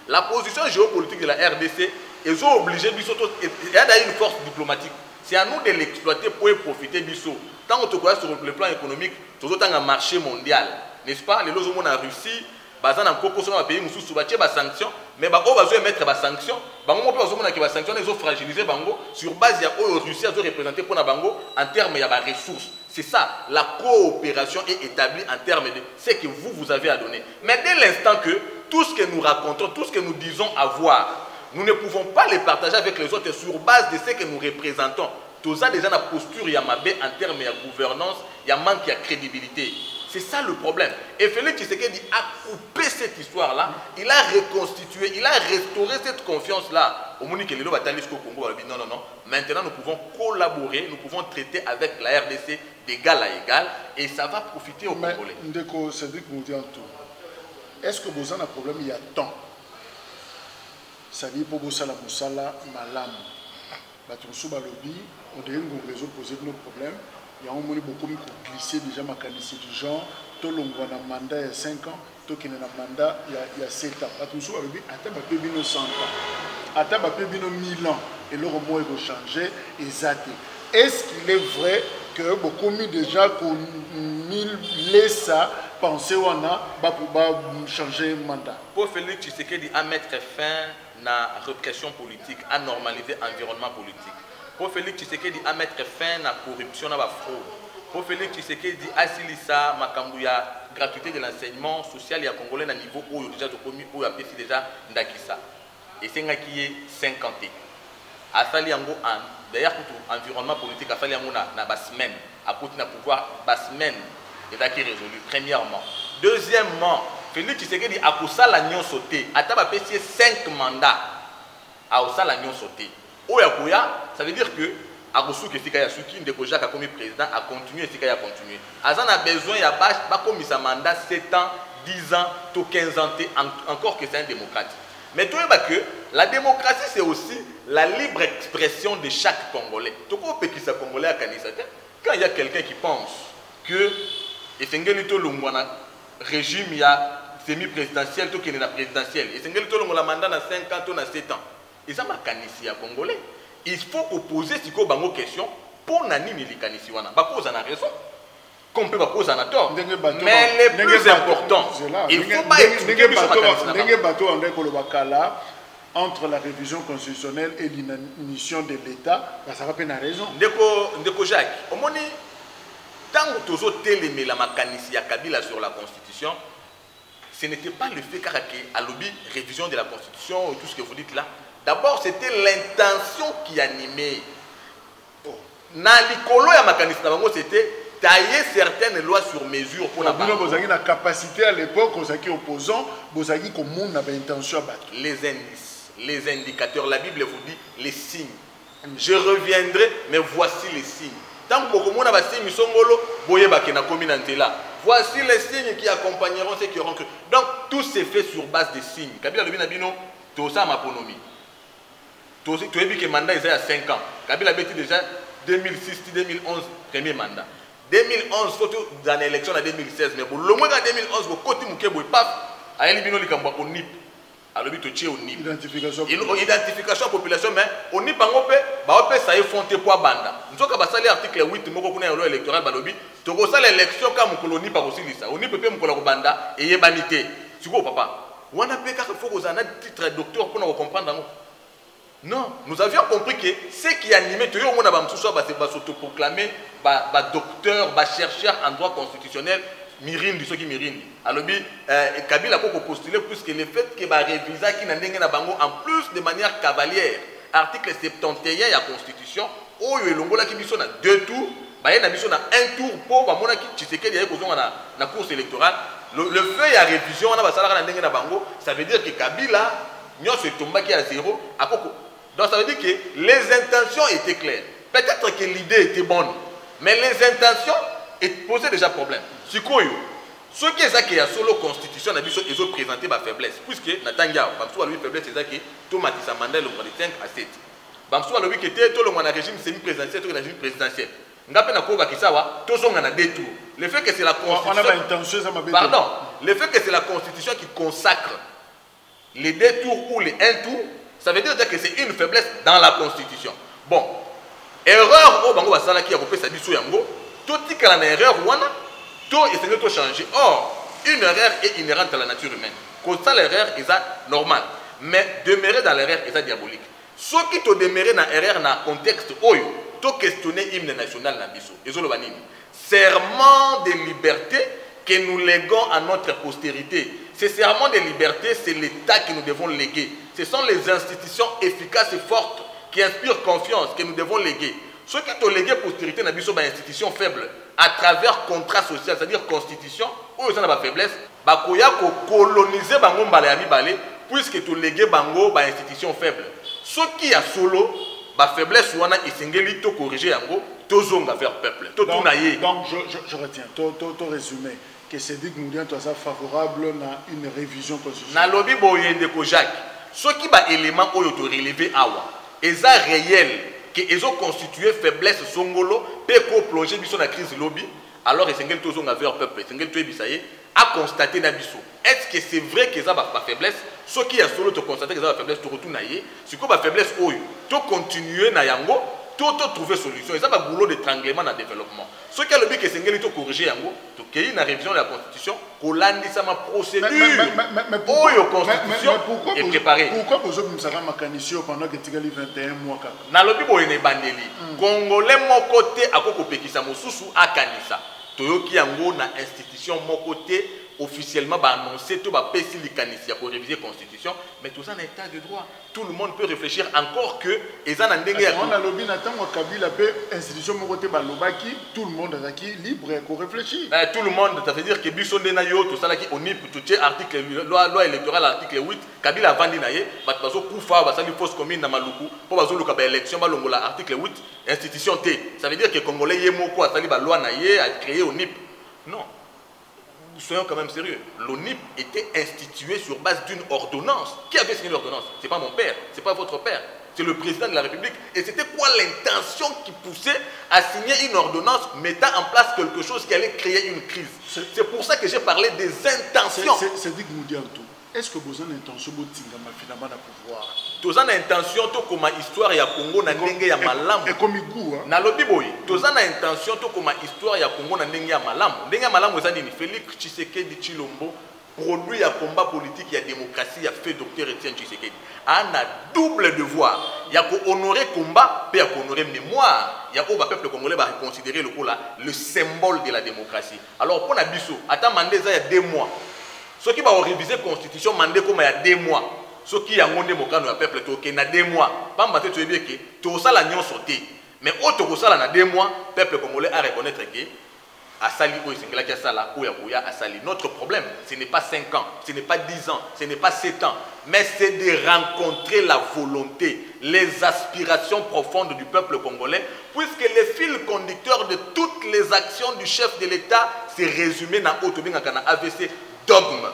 La position géopolitique de la RDC est obligée de d'ailleurs une force diplomatique. C'est à nous de l'exploiter pour profiter du saut. Tant que sur le plan économique, nous avons un marché mondial. N'est-ce pas? Les logements en Russie, bazan en koko sur un pays musu subatie ba sanction mais ba o bazo mettre ba sanction bango mo bazo mona ke ba sanction les ont fragilisé bango sur base ya o Russie a représenté pour na bango en termes ya ba ressources. C'est ça, la coopération est établie en termes de ce que vous avez à donner. Mais dès l'instant que tout ce que nous racontons, tout ce que nous disons avoir, nous ne pouvons pas les partager avec les autres sur base de ce que nous représentons. Tout ça déjà la posture ya mabé en termes de gouvernance, il y a manque de crédibilité. C'est ça le problème. Et Félix Tshisekedi a coupé cette histoire-là, il a reconstitué, il a restauré cette confiance-là. Au Monique Lelo Batalisco Congo a dit non. Maintenant nous pouvons collaborer, nous pouvons traiter avec la RDC d'égal à égal et ça va profiter aux Congolais. Ndeko Cédric Moudiantou, est-ce que vous avez un problème il y a temps? Ça veut dire pour vous la Moussala Malam. Batonso Balobi, on a un réseau posé nos problèmes. Il y a beaucoup de glisser déjà ma qualité du genre. Tout le monde a un mandat il y a 5 ans, tout le monde a un mandat il y a 7 ans. Attention, attends, il y a 100 ans, attends, il y a 1000 ans, et le mot va changer. Est-ce qu'il est vrai que beaucoup de gens qui laissent ça penser qu'on va changer de mandat? Pour Félix Tshisekedi à mettre fin à la répression politique, à normaliser l'environnement politique. Pour Félix Tshisekedi à mettre fin à la corruption, à la fraude. Pour Félix Tshisekedi à silisa makambouya gratuité de l'enseignement social et congolais à niveau où déjà commis où a déjà ndakisa. Et c'est qui est 50. asali yango d'ailleurs pour environnement politique asali yango na ba semaine à côté na pouvoir ba semaine et qui résolu premièrement. Deuxièmement, Félix Tshisekedi a kosala nyonso te ata ba pesi 5 mandats a osala nyonso te oya koya ça veut dire que a kosuki fika ya suki ndeko Jacques a comme président a continuer fika ya continuer azana a besoin ya ba comme sa mandat 7 ans 10 ans to 15 ans encore que c'est un démocrate. Mais tu vois que la démocratie, c'est aussi la libre expression de chaque Congolais. Congolais à quand il y a quelqu'un qui pense que le régime il y a semi-présidentiel, tout qui est présidentiel, et le mandat dans 5 ans, dans 7 ans, et ça m'a canissi à Congolais. Il faut opposer si vous avez une question pour nani les canissi wana. Ba cause en a raison. Qu'on peut pas cause en a tort. Mais le plus important, il ne faut pas expliquer entre la révision constitutionnelle et l'inanition de l'État, ça va peine à raison. Ndeko Jacques, au moment tant que tu as télémé la mécanisme à Kabila sur la Constitution, ce n'était pas le fait qu'à lobby révision de la Constitution, tout ce que vous dites là. D'abord, c'était l'intention qui animait. Dans l'icolo et la mécanisme, c'était tailler certaines lois sur mesure pour la base. Vous avez la capacité à l'époque, vous avez opposants, vous avez comme monde avait intention à battre. Les indices, les indicateurs, la Bible vous dit les signes. Je reviendrai, mais voici les signes. Tant que beaucoup de monde a signé Songolo, boye bakena communauté là. Voici les signes qui accompagneront ceux qui auront cru. Donc tout s'est fait sur base des signes. Kabila lobi nabino to ça ma ponomi. Tu as vu que le mandat est à 5 ans. Kabila a déjà 2006 2011 premier mandat. 2011 surtout dans l'élection en 2016 mais pour le moins en 2011 au côté muke boy paf ayeli bino likambo ko nip alobi to tie au nip identification population mais on nip bango pe ba pe ça effondé pour banda nzoka basali article 8 moko kuna loi électorale balobi to ko sala élection comme koloni pa kosilisa on nip pe mukola ko banda et yebanité siko papa wana pe ka faut ko zana titre docteur pour nous comprendre ngo. Non, nous avions compris que ce qui animait, tout le monde a s'autoproclamer docteur, chercheur en droit constitutionnel, Mirindi, ceux qui Mirindi. Alors, Kabila a postulé puisque le fait que révisa qui n'a en plus de manière cavalière, article 71 de la Constitution, où il y a 2 tours, il y a un tour pour la course électorale. Le fait de la révision, ça veut dire que Kabila, nous sommes tombés à 0. Donc ça veut dire que les intentions étaient claires. Peut-être que l'idée était bonne, mais les intentions posaient déjà problème. Ce qui est ça qui est solo constitution, ils ont présenté ma faiblesse. Puisque Natanga, Bamsou a lui faiblesse, c'est ça qui Tomati sa mandat le 5 à 7. Bamsou a lui qui était tout le monde régime semi-présidentiel, tout le régime présidentiel. Ngapena Koba Kisawa, tout son a des tours. Le fait que c'est la constitution. Pardon, le fait que c'est la constitution qui consacre les 2 tours ou les 1 tour. Ça veut dire que c'est une faiblesse dans la Constitution. Bon, erreur au Bango Basala qui a coupé sa biso yango, tout dit qu'il y a une erreur, tout est de changer. Or, une erreur est inhérente à la nature humaine. Quand ça l'erreur est normal, mais demeurer dans l'erreur est diabolique. Ce qui te demeurer dans l'erreur dans le contexte où tu questionner l'hymne national dans biso, serment de liberté que nous léguons à notre postérité. Ces serments de liberté, c'est l'État que nous devons léguer. Ce sont les institutions efficaces et fortes qui inspirent confiance que nous devons léguer. Ceux qui ont légué postérité dans une institution faible, à travers contrat social, c'est-à-dire constitution, où ils ont la faiblesse, ils ont colonisé les puisque tu légué bango ba institution faible. Ceux qui a solo, ba faiblesse wana isengeli to corriger yango, to zonga vers peuple. To tunaye. Donc je retiens to résumé que c'est dit que nous sommes favorables à une révision constitutionnelle. Na lobby boyende ko Jacques. Ce qui ba élément oyo to relever awa, eza réel que ils ont constitué faiblesse songolo pe ko plonger biso na crise lobby, alors esengeli to zonga vers peuple, esengeli to ebisaye a constater na biso. Est-ce que c'est vrai que ça ba faiblesse? Ce qui a solo to constater que ça ba faiblesse to retourna yé, c'est quoi ba faiblesse oyo? To continuer na yango, to trouver solution. Et ça va boulot d'étranglement dans le développement. Ce qui a le but que c'est que corriger yango, to qu'il y a une révision de la constitution, qu'on l'a ça ma procédure. Mais pourquoi constitution est préparée? Pourquoi vous avez mis ma canisio pendant que tu as 21 mois? Na lobi boyene bandeli. Congolais mon côté à koko pekisa mosusu a kanisa. Toyoki yango na institution mon côté officiellement annoncé tout va passer les pour réviser la constitution, mais tout ça en état de droit. Tout le monde peut réfléchir encore que ils en on a lobby n'attend Kabila peut institution côté balobaki, tout le monde est libre et pour réfléchir. Tout le monde, ça veut dire que Bisson Denayo, tout ça là qui on y tout article loi électorale article 8, Kabila vandi naye, bazo kufa basali fausse commune na Maluku, pour bazo loka ba élection ba longola article 8, institution T. Ça veut dire que Congolais yemoko asali ba loi naye a créé au NIP. Non. Soyons quand même sérieux. L'ONIP était institué sur base d'une ordonnance. Qui avait signé l'ordonnance? C'est pas mon père, c'est pas votre père, c'est le président de la République. Et c'était quoi l'intention qui poussait à signer une ordonnance mettant en place quelque chose qui allait créer une crise? C'est pour ça que j'ai parlé des intentions. C'est dit que nous disons tout. Est-ce que vous avez l'intention de finalement pouvoir? Tous en intention to comme histoire ya Congo na ndenge ya malamu. Et comme goût hein. Na lobi boy. Tous en intention to comme histoire ya Congo na ndenge ya malamu. Ndenge ya malamu ezani ni Félix Tshisekedi Tshilombo produit ya combat politique ya démocratie ya fait docteur Etienne Tshisekedi. A un double devoir. Ya ko honorer combat pe ya ko honorer mémoire. Ya ko ba peuple congolais va considérer le symbole de la démocratie. Alors pour na biso, ata mandeza ya 2 mois. Ceux qui vont réviser la constitution, mandé comme il y a 2 mois. Ceux qui ont démocrate le peuple, il y a 2 mois. Pas mal tu veux dire que tout ça la nion sauté. Mais autre ça là 2 mois, le peuple congolais a reconnaître que Asali ou Singla qui a ça là, Ouya Asali. Notre problème, ce n'est pas 5 ans, ce n'est pas 10 ans, ce n'est pas 7 ans, mais c'est de rencontrer la volonté, les aspirations profondes du peuple congolais, puisque le fil conducteur de toutes les actions du chef de l'État s'est résumé dans Otobingakana AVC. Dogme,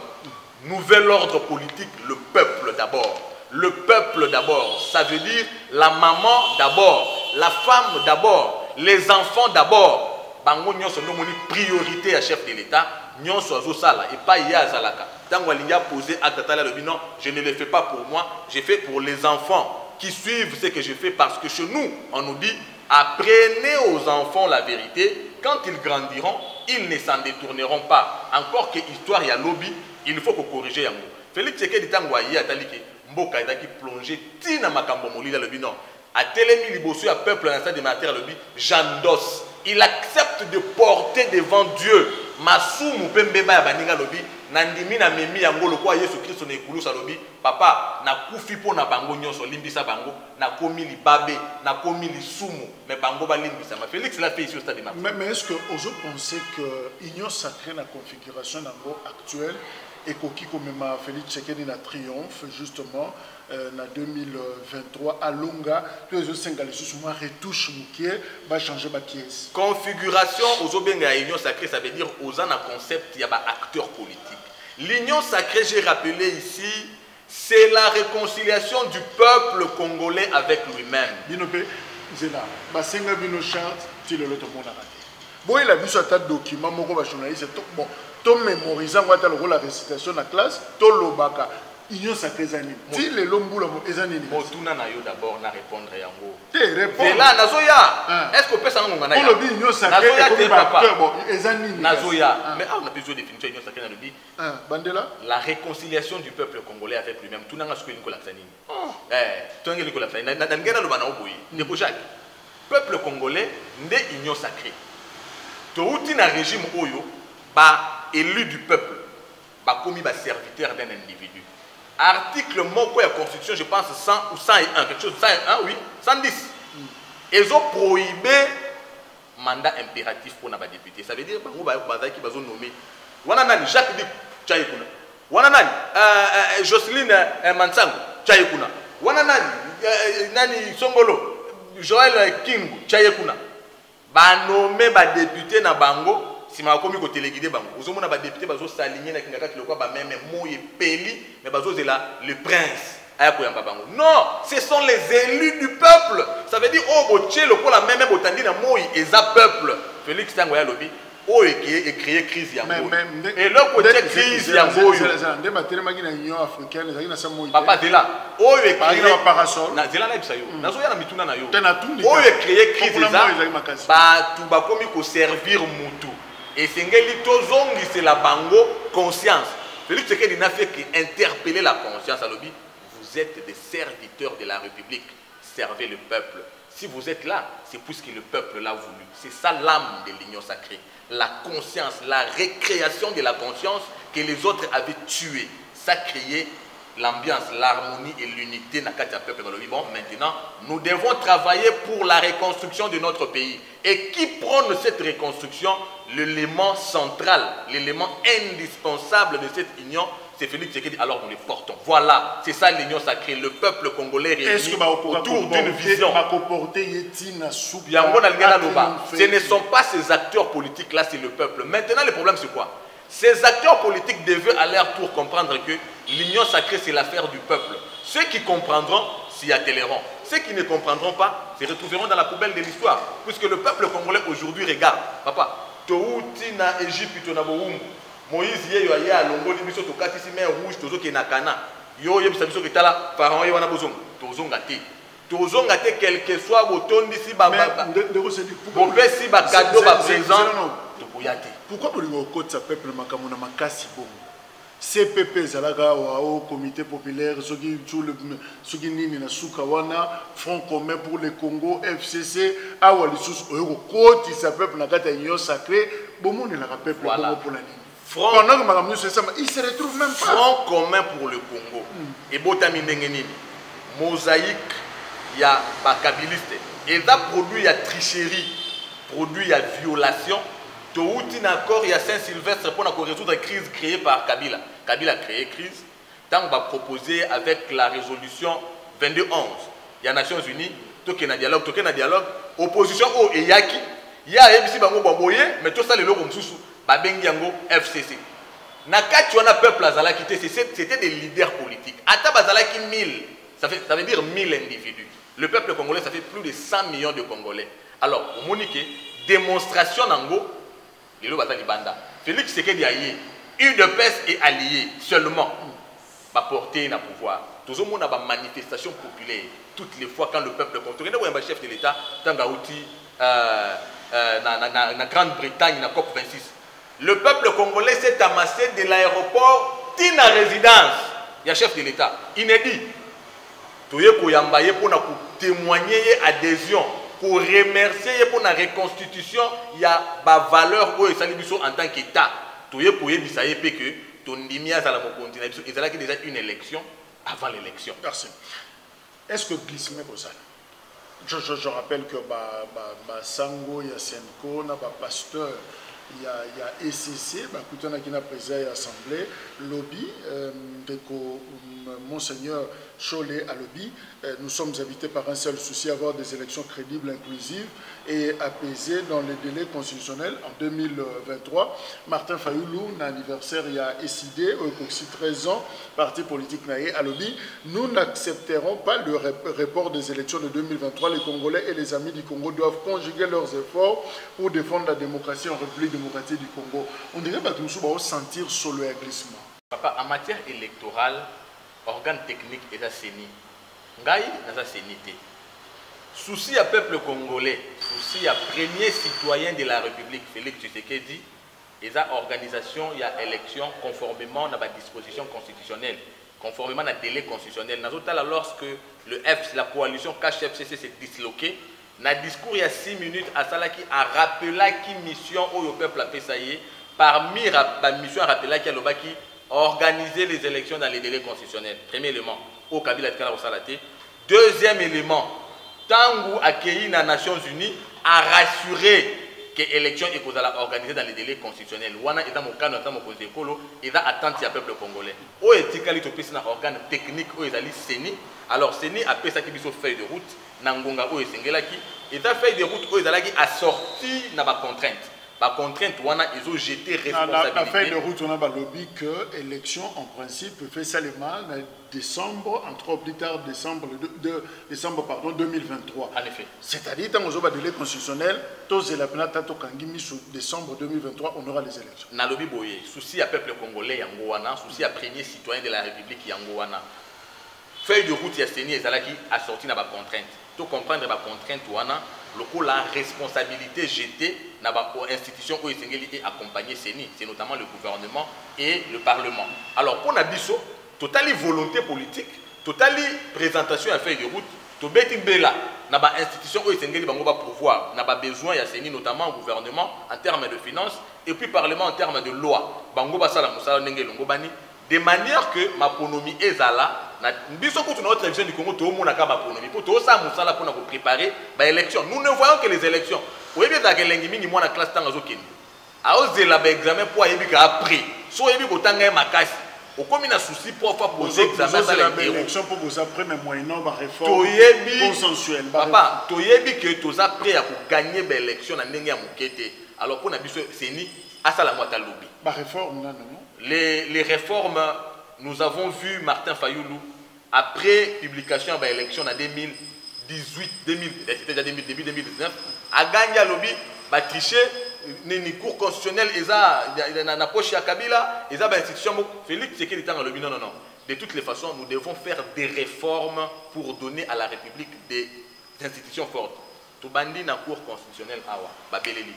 nouvel ordre politique, le peuple d'abord. Le peuple d'abord, ça veut dire la maman d'abord, la femme d'abord, les enfants d'abord. Bango nyonso nomoni priorité à chef de l'État, nyonso azosala et pas ya zalaka. Tango alinga posé à Tatala le dit non, je ne le fais pas pour moi, je fais pour les enfants qui suivent ce que je fais parce que chez nous, on nous dit apprenez aux enfants la vérité, quand ils grandiront, ils ne s'en détourneront pas. Encore que histoire y a lobby, il faut corriger yango. Félix Tshisekedi tango ayi ataliki mboka ezaki plonger tina makambo molila le non. A telemi liboso ya peuple na stade de matière le j'endosse. Il accepte de porter devant Dieu masumu pembeba ya baninga lobi nandimi na memi yango lokwa Yesu Kristo na ekulusa lobi papa na kufi po na bango nyonso limbisa bango na komi libabe na komi lisumu mais bango ba limbisa ma Félix l'a fait ici au stade de Marseille. Mais est-ce que vous pensez que union sacrée la configuration nango actuelle et koki comme Félix Tshisekedi na triomphe justement en 2023 à Lunga tous les 5 mois retouche mukie va changer ma pièce configuration aux obenga union sacrée ça veut dire aux an concept il y a acteurs politiques. L'union sacrée j'ai rappelé ici c'est la réconciliation du peuple congolais avec lui-même. Binope zela basenga bino charte ti le loto mona raté boy la biso ta document moko ba journaliste bon to mémoriser ngata la récitation na classe to lobaka union sacrée zani ti le lombula mo ezani ni motuna na yo d'abord na répondre yango te répondre là nazoya est-ce que pesa ngona na ya on union sacrée comme acteur bon ezani ni nazoya mais on a besoin de définition union sacrée na lobi bandela la réconciliation du peuple congolais avec lui-même tunanga siko Nicolas Sanini tunanga Nicolas Sanini na ngena lo bana oboyi ndeko Jacques peuple congolais ndé union sacrée to uti na régime oyo ba élu du peuple ba commis ba serviteur d'un individu. Article moko ya constitution je pense 100 ou 101 quelque chose 101 oui 110 ils ont prohibé mandat impératif pour na ba député ça veut dire bango bazaki bazo nommer wana nani Jacques Dip Tchaïkouna wana nani Jocelyne Mansango Tchaïkouna wana nani Songolo Joël Kingu Tchaïkouna ba nommer ba député na bango. Si ma commis ko téléguidé bango ozomona ba député bazo s'aligner na kingaka kiloko ba même moye peli mais bazo zela le prince aya ko yamba bango non ce sont les élus du peuple ça veut dire oh boche le ko la même botandi na moye eza peuple Félix tango ya lobi oh et créer crise ya moye et le côté crise ya moye ndé matérema ki na union africaine ezaki na sa moye papa zela oh et créer parasol na zela na bisayo nazo ya na mituna na yo tena tundi oh et créer crise eza ba tu ba komi ko servir mutu. Et Sengeli Tozongi, c'est la bango conscience. Félix Tshisekedi n'a fait qu'interpeller la conscience à l'objet. Vous êtes des serviteurs de la République. servez le peuple. Si vous êtes là, c'est puisque le peuple l'a voulu. C'est ça l'âme de l'union sacrée. La conscience, la récréation de la conscience que les autres avaient tuée. Ça créait l'ambiance, l'harmonie et l'unité dans le peuple. Bon, maintenant, nous devons travailler pour la reconstruction de notre pays. Et qui prône cette reconstruction? L'élément central, l'élément indispensable de cette union, c'est Félix Tshisekedi, alors nous les portons. Voilà, c'est ça l'union sacrée, le peuple congolais réuni autour d'une vision. Ce ne sont pas ces acteurs politiques-là, c'est le peuple. Maintenant, le problème, c'est quoi? Ces acteurs politiques devaient à leur tour comprendre que l'union sacrée, c'est l'affaire du peuple. Ceux qui comprendront s'y attelleront. Ceux qui ne comprendront pas se retrouveront dans la poubelle de l'histoire. Puisque le peuple congolais aujourd'hui regarde. Papa, Touti na Égypte, na Boumou. Moïse ye yo ya longoli biso to katisi mer rouge tozo ke na Kana. Yo yebisa biso ke tala pharaon ye wana bozonga. Tozonga te. Tozonga te quel que soit botondi si ba si ba cadeau ba présent. Pourquoi pour le code ça peuple makamona makasi bon. CPP zalaga au comité populaire soki nini na sukawana Front commun pour le Congo FCC awa lisusu oyoko koti sa peuple na kata union sacrée bomone la peuple Congo pour la ligne. Il se retrouve même pas. Front commun pour le Congo. Et botami ndengenini. Mosaïque, il y a pas kabiliste. Et ça produit il y a tricherie, produit il y a violation. Touti d'accord, il y a Saint-Sylvestre pour résoudre la crise créée par Kabila. Kabila a créé crise. Tant qu'on va proposer avec la résolution 2211, il y a Nations Unies, toké na dialogue, opposition au Eyaki, il y a ABC Bango Bamboye, mais tout ça les locaux msusu, Babengi Yango FCC. Nakati wana peuple azala quitté, c'était des leaders politiques. Ata bazala ki 1000, ça veut dire 1000 individus. Le peuple congolais, ça fait plus de 100 millions de Congolais. Alors, au Monique, démonstration nango. Félix Tshisekedi aïe, UDPS est allié seulement va porter le pouvoir. Tout le monde a une manifestation populaire toutes les fois quand le peuple compte. Regardez un chef de l'État dans la Grande-Bretagne, na COP 26. Le peuple congolais s'est amassé de l'aéroport à la résidence. Il y a chef de l'État inédit. Tout le monde pour témoigner adhésion. Pour remercier pour la reconstitution, il y a des valeurs en tant qu'État. Tout le monde sait que ton dimia à la continent, il y a déjà une élection avant l'élection. Merci. Est-ce que glissement comme ça? Je rappelle que Sango, il y a Senko, il y a pasteur, il y a ECC, il y a président de l'Assemblée, lobby, Monseigneur Cholet à lobby. Nous sommes invités par un seul souci, avoir des élections crédibles, inclusives et apaisées dans les délais constitutionnels en 2023. Martin Fayoulou, l'anniversaire, il y a SID, aussi 13 ans, parti politique naïe à lobby. Nous n'accepterons pas le report des élections de 2023. Les Congolais et les amis du Congo doivent conjuguer leurs efforts pour défendre la démocratie en République démocratique du Congo. On dirait que nous allons sentir sur le glissement. Papa, en matière électorale, organe technique et la CENI. Ngai na CENI. Souci à peuple congolais, souci à premier citoyen de la République, Félix Tshisekedi, et sa organisation, il y a élection conformément à la disposition constitutionnelle, conformément à la délai constitutionnel. Lorsque la coalition KHFCC s'est disloquée, dans le discours il y a 6 minutes, à Salaki a rappelé qui mission au peuple a fait ça y est, parmi la mission a rappelé qui a organiser les élections dans les délais constitutionnels. Premier élément, au Kabila de Kala Salaté. Deuxième élément, Tangu accueilli dans les Nations Unies a rassuré que l'élection est organisée dans les délais constitutionnels. Wana est dans mon cas, dans mon conseil, et dans attente du peuple congolais. Au étikali to pesi na organe technique au ezali CENI. Alors CENI a pesa ki biso feuille de route, nangonga o esengelaki, et ta feuille de route o ezalaki assorti na ba contrainte. Par contrainte, ils ont jeté responsabilité. La feuille de route, on a lobby que l'élection, en principe, fait seulement en décembre, entre plus tard, décembre 2023. En effet. C'est-à-dire, quand on a des délais constitutionnels, tous les décembre 2023, on aura les élections. Na lobby boye, souci à peuple congolais yangoana, souci à premier citoyen de la République yangoana. Feuille de route yasteni ezalaki assorti na ba contrainte. Tout comprendre ba contrainte wana. La responsabilité jetée dans l'institution où il est accompagné, c'est notamment le gouvernement et le Parlement. Alors pour Nabiso, totale volonté politique, totale présentation à feuille de route, tobeti mbela na ba institution oyo esengeli bango ba pouvoir na ba besoin ya seni notamment au gouvernement en termes de finances et puis parlement en termes de loi bango basala musala ndenge longo bani de manière que ma économie ezala na biso kutu na télévision du Congo to mona ka ba économie pour to sa musala pour na préparer ba élection. Nous ne voyons que les élections oyebi za kelengi mingi mwana classe tanga zokeni aozela ba examen pour ayebi ka après so yebi ko tanga makasi au comme na souci pour faire poser examen ça l'élection pour vous après mais moyennant ba réforme consensuelle papa toyebi que toza prêt à gagner ba élection na ndenge ya mokete alors pour na biso seni asala mwata lobby ba réforme non les réformes nous avons vu Martin Fayoulou après publication de l'élection en 2018 c'était déjà début 2019 a gagné à lobby ba tricher ni cour constitutionnel na poche ya Kabila eza ba institution Félix Tshisekedi tanga lobby non de toutes les façons nous devons faire des réformes pour donner à la République des institutions fortes tobandi na cour constitutionnelle awa babeleli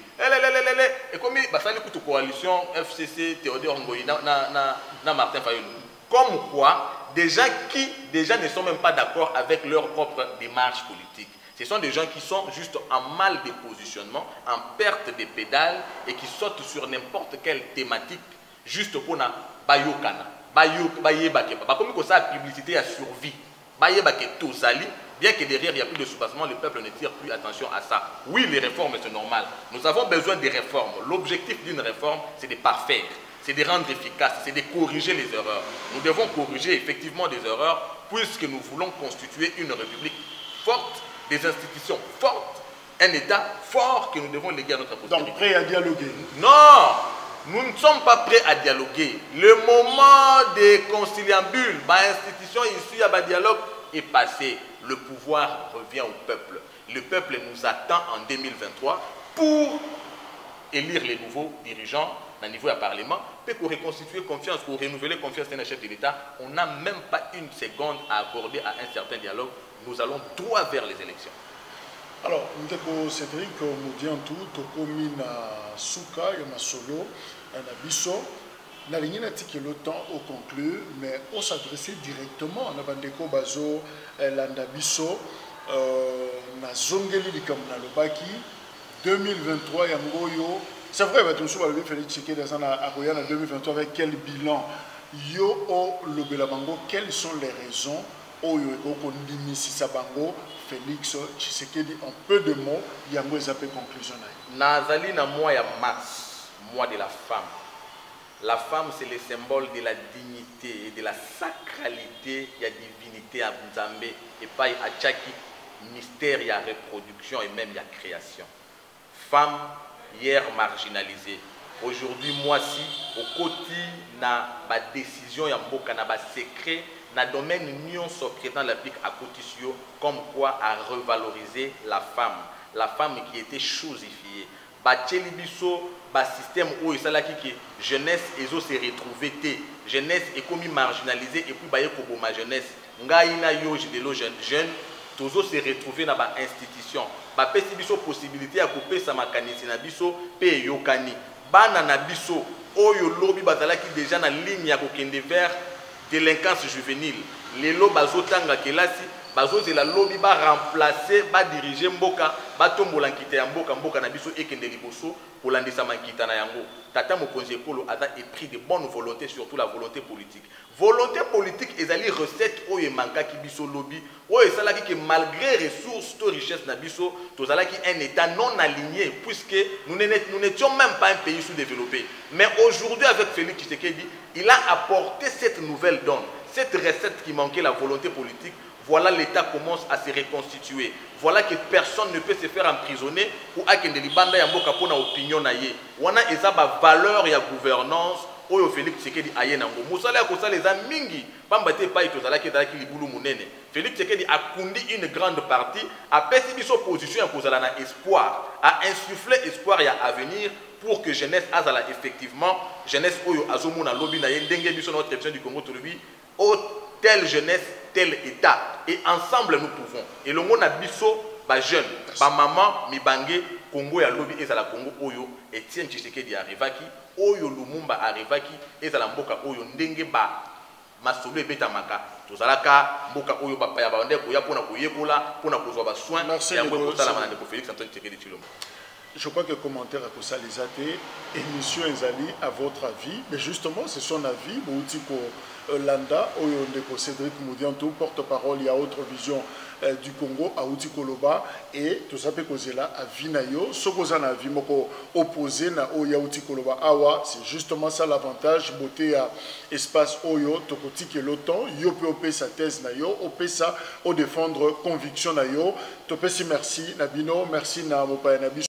et comme basali kutu coalition FCC Théodore Ngoyi na Martin Fayoulou comme quoi des gens qui déjà ne sont même pas d'accord avec leur propre démarche politique. Ce sont des gens qui sont juste en mal de positionnement, en perte de pédales et qui sautent sur n'importe quelle thématique juste pour na bayokana bayebake comme que ça publicité à survie bayebake tozali. Bien que derrière il y a plus de soubassement, le peuple ne tire plus attention à ça. Oui, les réformes c'est normal. Nous avons besoin des réformes. L'objectif d'une réforme c'est de parfaire, c'est de rendre efficace, c'est de corriger les erreurs. Nous devons corriger effectivement des erreurs puisque nous voulons constituer une république forte, des institutions fortes, un État fort que nous devons léguer à notre postérité. Donc prêt à dialoguer? Non, nous ne sommes pas prêts à dialoguer. Le moment des conciliabules, institution issue à dialogue est passé. Le pouvoir revient au peuple. Le peuple nous attend en 2023 pour élire les nouveaux dirigeants au niveau du Parlement, pour reconstituer confiance, pour renouveler confiance dans le chef de l'État. On n'a même pas une seconde à accorder à un certain dialogue. Nous allons droit vers les élections. Alors, nous Cédric, nous disons tout, Tokomi na Souka, Yama Solo, Nabiso. Na ligne que le temps au conclu, mais on s'adressait directement à Bandeko Bazo, Landabiso, na Zongeli Likamna Lobaki, 2023 Yangoyo. C'est vrai, tout le monde Félix Tshisekedi dans en 2023 avec quel bilan yo o Lobelabango, quelles sont les raisons Oyo Kondimi Sisabango, Félix Tshisekedi en peu de mots, Yango Ezapé conclusion. Nazali na mois ya mars, mois de la femme. La femme, c'est le symbole de la dignité et de la sacralité, il y a divinité à Nzambe, et pas à chaque mystère, il y a reproduction et même il y a création. Femme, hier marginalisée. Aujourd'hui, moi-ci, au côté, na ba décision, ya mboka na ba secret, na domaine union secret dans la pique à côté comme quoi à revaloriser la femme qui était chosifiée. Batcheli biso ba système où il s'ala qui jeunesse ezo se retrouver té jeunesse est comme marginalisée et puis baye ko boma jeunesse ngai na yo jidelo jeune tozo se retrouver na ba institution ba pesi biso possibilité ya couper sa makanisi na biso pe yokani bana na biso oyo lobi bazala qui déjà na ligne ya kokende vers délinquance juvénile lelo bazotanga kelasi bazozela lobi ba remplacer ba diriger mboka ba tombola nkita ya mboka na biso ekende liboso pour landisa mankita na yango tata mokonzi ekolo ada épris de bonne volonté surtout la volonté politique ezali recette oyo mankaki biso lobi oyo esalaki que malgré ressources to richesse na biso tozalaki un état non aligné puisque nous n'étions même pas un pays sous-développé mais aujourd'hui avec Félix Tshisekedi il a apporté cette nouvelle donne cette recette qui manquait la volonté politique. Voilà l'État commence à se reconstituer. Voilà que personne ne peut se faire emprisonner ou à que libanda ya mboka pona opinion na ye. Wana eza ba valeur ya gouvernance oyo Félix Tshisekedi aye nango. Musala ko sala eza mingi pamba te pa itozala ke dalaki libulu munene. Félix Tshisekedi a kundi une grande partie a pesi biso position ya kozala na espoir, a insufflé espoir ya avenir pour que jeunesse azala effectivement jeunesse oyo azomona lobi na ye ndenge biso notre option du Congo tolobi o telle jeunesse, tel État. Et ensemble nous pouvons. Et le monde a biso, ba jeune, ba maman, mi bangé, Congo ya lobby, et la Congo oyo, Etienne Tshisekedi arrivaki, oyo Lumumba arrivaki, et la mboka oyo, ndenge ba, masolo beta maka, tozalaka mboka oyo bapaya bande koya pona koyekola pona kozwa ba soin yango kotala mana de Félix Antoine Tshisekedi Tshilombo. Je crois que le commentaire à Kosalizate, émission Ezali à votre avis, mais justement c'est son avis, Moutiko Landa, Oyondeko Cédric Moudianto, porte-parole, il y a autre vision du Congo, à Outikoloba, et tout ça peut causer là à Vinayo, Sokozana Vimoko opposé na Oya Outikoloba Awa, c'est justement ça l'avantage, beauté à espace Oyo, Tokoti et l'OTAN, Yo peut sa thèse na yo, opé ça, au défendre conviction na yo, Topesi merci Nabino, merci na Mopa Nabi.